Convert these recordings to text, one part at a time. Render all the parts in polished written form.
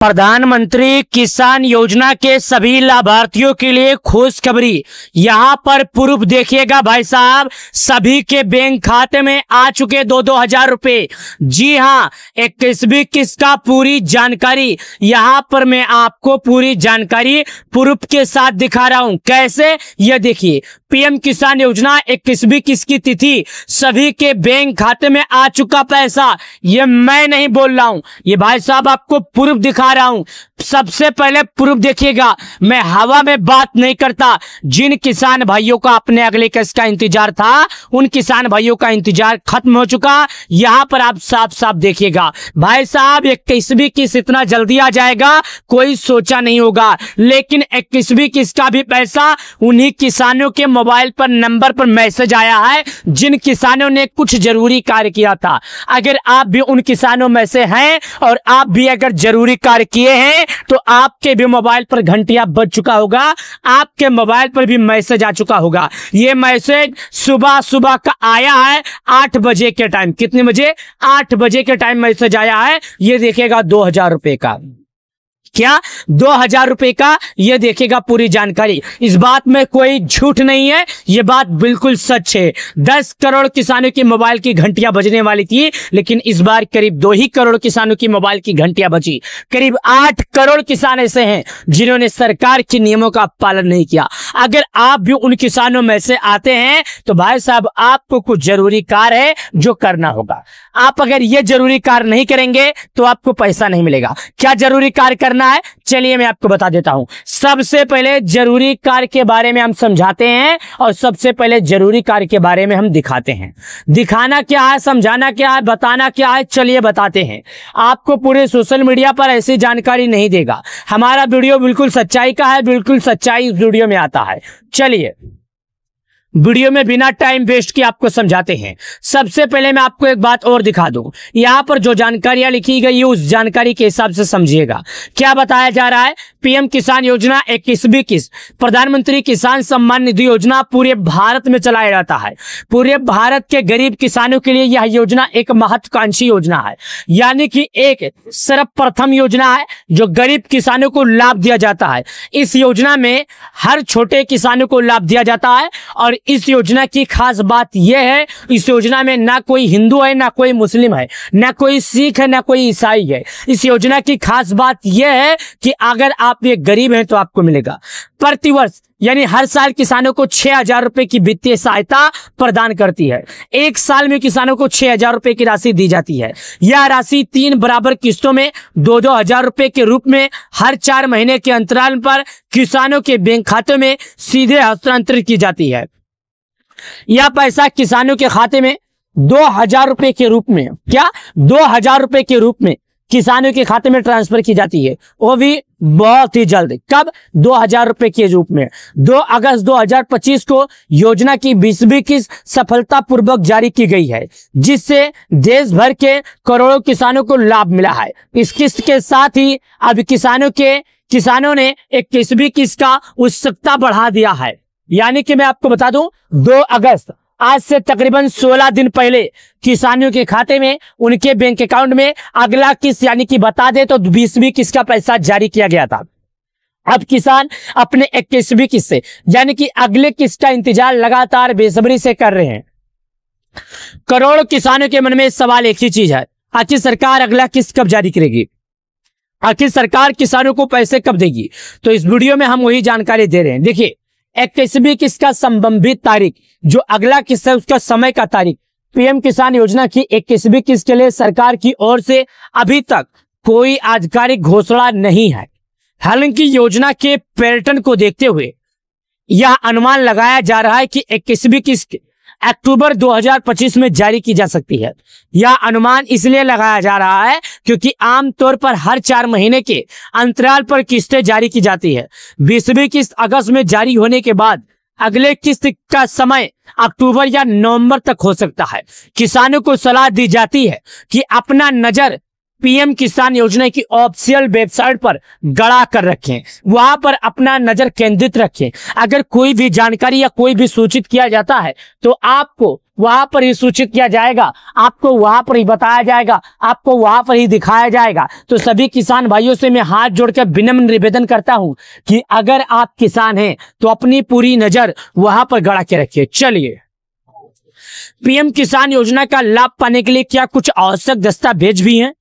प्रधानमंत्री किसान योजना के सभी लाभार्थियों के लिए खुशखबरी। यहाँ पर प्रूफ देखिएगा भाई साहब, सभी के बैंक खाते में आ चुके 2-2 हजार रुपए। जी हाँ, 21वीं किस्त का पूरी जानकारी यहाँ पर मैं आपको पूरी जानकारी प्रूफ के साथ दिखा रहा हूँ। कैसे, ये देखिए, पीएम किसान योजना 21वीं किस्त की तिथि, सभी के बैंक खाते में आ चुका पैसा। ये मैं नहीं बोल रहा हूं, ये भाई साहब आपको प्रूफ दिखा रहा हूं। सबसे पहले प्रूफ देखिएगा, मैं हवा में बात नहीं करता। जिन किसान भाइयों का अपने अगले किस्त का इंतजार था, उन किसान भाइयों का इंतजार खत्म हो चुका। यहां पर आप साफ साफ देखिएगा भाई साहब, 21वीं किस्त इतना जल्दी आ जाएगा कोई सोचा नहीं होगा। लेकिन 21वीं किस्त का भी पैसा उन्हीं किसानों के मोबाइल पर नंबर पर मैसेज आया है जिन किसानों ने कुछ जरूरी कार्य किया था। अगर आप भी उन किसानों में से हैं और आप भी अगर जरूरी कार्य किए हैं तो आपके भी मोबाइल पर घंटियां बज चुका होगा, आपके मोबाइल पर भी मैसेज आ चुका होगा। ये मैसेज सुबह सुबह का आया है 8 बजे के टाइम। कितने बजे? 8 बजे के टाइम मैसेज आया है। ये देखिएगा 2000 रुपए का, क्या 2000 रुपए का, ये देखेगा पूरी जानकारी। इस बात में कोई झूठ नहीं है, ये बात बिल्कुल सच है। 10 करोड़ किसानों की मोबाइल की घंटियां बजने वाली थी, लेकिन इस बार करीब 2 ही करोड़ किसानों की मोबाइल की घंटियां बजी। करीब 8 करोड़ किसान ऐसे हैं जिन्होंने सरकार के नियमों का पालन नहीं किया। अगर आप भी उन किसानों में से आते हैं तो भाई साहब आपको कुछ जरूरी कार्य है जो करना होगा। आप अगर ये जरूरी कार्य नहीं करेंगे तो आपको पैसा नहीं मिलेगा। क्या जरूरी कार्य करना है, चलिए मैं आपको बता देता हूं। सबसे पहले जरूरी कार्य के बारे में हम समझाते हैं और सबसे पहले जरूरी कार्य के बारे में हम दिखाते हैं। दिखाना क्या है, समझाना क्या है, बताना क्या है, चलिए बताते हैं। आपको पूरे सोशल मीडिया पर ऐसी जानकारी नहीं देगा। हमारा वीडियो बिल्कुल सच्चाई का है, बिल्कुल सच्चाई इस वीडियो में आता है। चलिए वीडियो में बिना टाइम वेस्ट किए आपको समझाते हैं। सबसे पहले मैं आपको एक बात और दिखा दूं, यहां पर जो जानकारियां लिखी गई है उस जानकारी के हिसाब से समझिएगा। क्या बताया जा रहा है, पीएम किसान योजना 21वीं किस्त, प्रधानमंत्री किसान सम्मान निधि योजना पूरे भारत में चलाया जाता है। पूरे भारत के गरीब किसानों के लिए यह योजना एक महत्वाकांक्षी योजना है, यानी कि एक सर्वप्रथम योजना है जो गरीब किसानों को लाभ दिया जाता है। इस योजना में हर छोटे किसानों को लाभ दिया जाता है और इस योजना की खास बात यह है, इस योजना में ना कोई हिंदू है, ना कोई मुस्लिम है, ना कोई सिख है, ना कोई ईसाई है। इस योजना की खास बात यह है कि अगर आप एक गरीब हैं तो आपको मिलेगा। प्रतिवर्ष यानी हर साल किसानों को 6000 रुपए की वित्तीय सहायता प्रदान करती है। एक साल में किसानों को 6000 रुपए की राशि दी जाती है। यह राशि 3 बराबर किस्तों में 2-2 हजार रुपए के रूप में हर 4 महीने के अंतराल पर किसानों के बैंक खातों में सीधे हस्तांतरित की जाती है। यह पैसा किसानों के खाते में 2000 रुपए के रूप में, क्या 2000 रुपए के रूप में किसानों के खाते में ट्रांसफर की जाती है, वो भी बहुत ही जल्द। कब? 2000 रुपए के रूप में। 2 अगस्त 2025 को योजना की 20वीं किस्त सफलतापूर्वक जारी की गई है, जिससे देश भर के करोड़ों किसानों को लाभ मिला है। इस किस्त के साथ ही अब किसानों ने 21वीं किस्त का उत्सुकता बढ़ा दिया है। यानी कि मैं आपको बता दूं, 2 अगस्त आज से तकरीबन 16 दिन पहले किसानों के खाते में, उनके बैंक अकाउंट में अगला किस्त यानी कि बता दे तो 20वीं किस्त का पैसा जारी किया गया था। अब किसान अपने 21वीं किस्त से यानी कि अगले किस्त का इंतजार लगातार बेसब्री से कर रहे हैं। करोड़ों किसानों के मन में सवाल एक ही चीज है, आखिर सरकार अगला किस्त कब जारी करेगी, आखिर सरकार किसानों को पैसे कब देगी। तो इस वीडियो में हम वही जानकारी दे रहे हैं। देखिए, 21वीं किस्त का संबंधित तारीख, जो अगला किस्त है उसका समय का तारीख, पीएम किसान योजना की 21वीं किस्त के लिए सरकार की ओर से अभी तक कोई आधिकारिक घोषणा नहीं है। हालांकि योजना के पैटर्न को देखते हुए यह अनुमान लगाया जा रहा है कि 21वीं किस्त अक्टूबर 2025 में जारी की जा सकती है। यह अनुमान इसलिए लगाया जा रहा है क्योंकि आमतौर पर हर 4 महीने के अंतराल पर किस्तें जारी की जाती है। 20वीं किस्त अगस्त में जारी होने के बाद अगले किस्त का समय अक्टूबर या नवंबर तक हो सकता है। किसानों को सलाह दी जाती है कि अपना नजर पीएम किसान योजना की ऑफिशियल वेबसाइट पर गड़ा कर रखें, वहां पर अपना नजर केंद्रित रखें। अगर कोई भी जानकारी या कोई भी सूचित किया जाता है तो आपको वहां पर ही सूचित किया जाएगा, आपको वहां पर ही बताया जाएगा, आपको वहां पर ही दिखाया जाएगा। तो सभी किसान भाइयों से मैं हाथ जोड़कर विनम्र निवेदन करता हूं कि अगर आप किसान हैं तो अपनी पूरी नजर वहां पर गड़ा के रखिए। चलिए, पीएम किसान योजना का लाभ पाने के लिए क्या कुछ आवश्यक दस्तावेज भी हैं?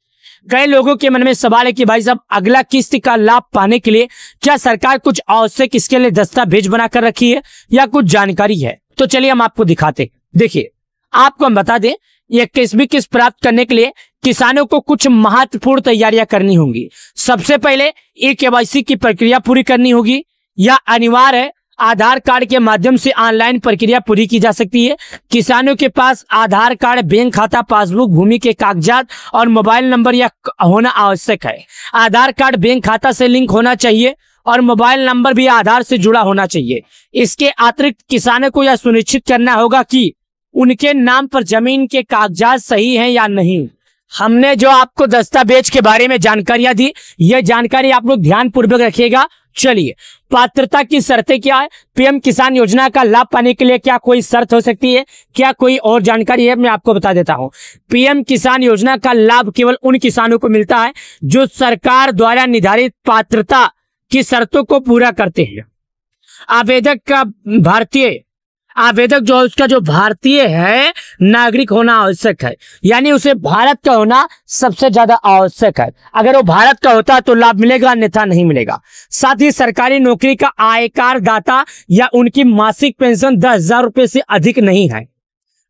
कई लोगों के मन में सवाल है कि भाई साहब, अगला किस्त का लाभ पाने के लिए क्या सरकार कुछ आवश्यक इसके लिए दस्तावेज बनाकर रखी है या कुछ जानकारी है? तो चलिए हम आपको दिखाते। देखिए, आपको हम बता दें, ये किस्म किस्त प्राप्त करने के लिए किसानों को कुछ महत्वपूर्ण तैयारियां करनी होंगी। सबसे पहले केवाईसी की प्रक्रिया पूरी करनी होगी, या अनिवार्य है। आधार कार्ड के माध्यम से ऑनलाइन प्रक्रिया पूरी की जा सकती है। किसानों के पास आधार कार्ड, बैंक खाता, पासबुक, भूमि के कागजात और मोबाइल नंबर या होना आवश्यक है। आधार कार्ड बैंक खाता से लिंक होना चाहिए और मोबाइल नंबर भी आधार से जुड़ा होना चाहिए। इसके अतिरिक्त किसानों को यह सुनिश्चित करना होगा कि उनके नाम पर जमीन के कागजात सही हैं या नहीं। हमने जो आपको दस्तावेज के बारे में जानकारियां दी, यह जानकारी आप लोग ध्यान पूर्वक रखिएगा। चलिए, पात्रता की शर्तें क्या है? पीएम किसान योजना का लाभ पाने के लिए क्या कोई शर्त हो सकती है, क्या कोई और जानकारी है? मैं आपको बता देता हूं। पीएम किसान योजना का लाभ केवल उन किसानों को मिलता है जो सरकार द्वारा निर्धारित पात्रता की शर्तों को पूरा करते हैं। आवेदक जो है उसका जो भारतीय है नागरिक होना आवश्यक है, यानी उसे भारत का होना सबसे ज्यादा आवश्यक है। अगर वो भारत का होता तो लाभ मिलेगा, अन्यथा नहीं मिलेगा। साथ ही सरकारी नौकरी का आयकर दाता या उनकी मासिक पेंशन 10,000 रुपए से अधिक नहीं है,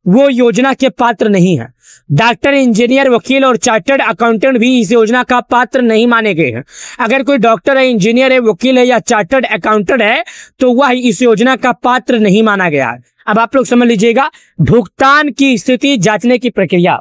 वो योजना के पात्र नहीं है। डॉक्टर, इंजीनियर, वकील और चार्टर्ड अकाउंटेंट भी इस योजना का पात्र नहीं माने गए हैं। अगर कोई डॉक्टर है, इंजीनियर है, वकील है या चार्टर्ड अकाउंटेंट है तो वह इस योजना का पात्र नहीं माना गया है। अब आप लोग समझ लीजिएगा, भुगतान की स्थिति जांचने की प्रक्रिया,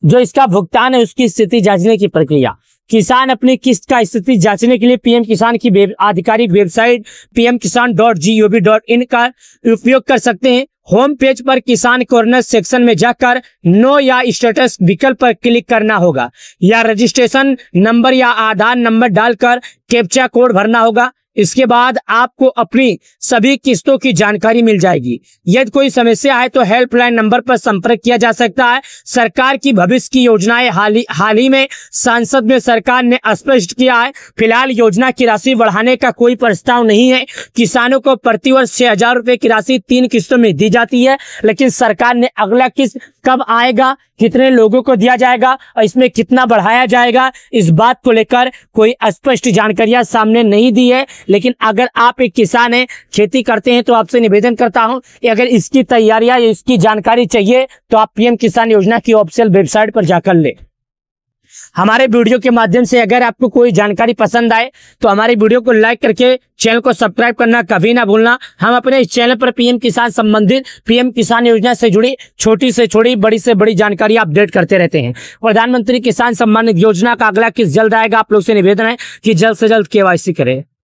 जो इसका भुगतान है उसकी स्थिति जांचने की प्रक्रिया। किसान अपनी किस्त का स्थिति जांचने के लिए पीएम किसान की आधिकारिक वेबसाइट pmkisan.gov.in का उपयोग कर सकते हैं। होम पेज पर किसान कॉर्नर सेक्शन में जाकर नो या स्टेटस विकल्प पर क्लिक करना होगा, या रजिस्ट्रेशन नंबर या आधार नंबर डालकर कैप्चा कोड भरना होगा। इसके बाद आपको अपनी सभी किस्तों की जानकारी मिल जाएगी। यदि कोई समस्या है तो हेल्पलाइन नंबर पर संपर्क किया जा सकता है। सरकार की भविष्य की योजनाएं हाल ही में संसद में सरकार ने स्पष्ट किया है, फिलहाल योजना की राशि बढ़ाने का कोई प्रस्ताव नहीं है। किसानों को प्रतिवर्ष 6,000 रुपए की राशि 3 किस्तों में दी जाती है, लेकिन सरकार ने अगला किस्त कब आएगा, कितने लोगों को दिया जाएगा और इसमें कितना बढ़ाया जाएगा, इस बात को लेकर कोई स्पष्ट जानकारियां सामने नहीं दी है। लेकिन अगर आप एक किसान हैं, खेती करते हैं, तो आपसे निवेदन करता हूं कि अगर इसकी तैयारियां या इसकी जानकारी चाहिए तो आप पीएम किसान योजना की ऑफिशियल वेबसाइट पर जाकर ले। हमारे वीडियो के माध्यम से अगर आपको कोई जानकारी पसंद आए तो हमारे वीडियो को लाइक करके चैनल को सब्सक्राइब करना कभी ना भूलना। हम अपने इस चैनल पर पीएम किसान संबंधित पीएम किसान योजना से जुड़ी छोटी से छोटी, बड़ी से बड़ी जानकारी अपडेट करते रहते हैं। प्रधानमंत्री किसान सम्मान निधि योजना का अगला किस्त जल्द आएगा। आप लोग से निवेदन है कि जल्द से जल्द केवाईसी करें।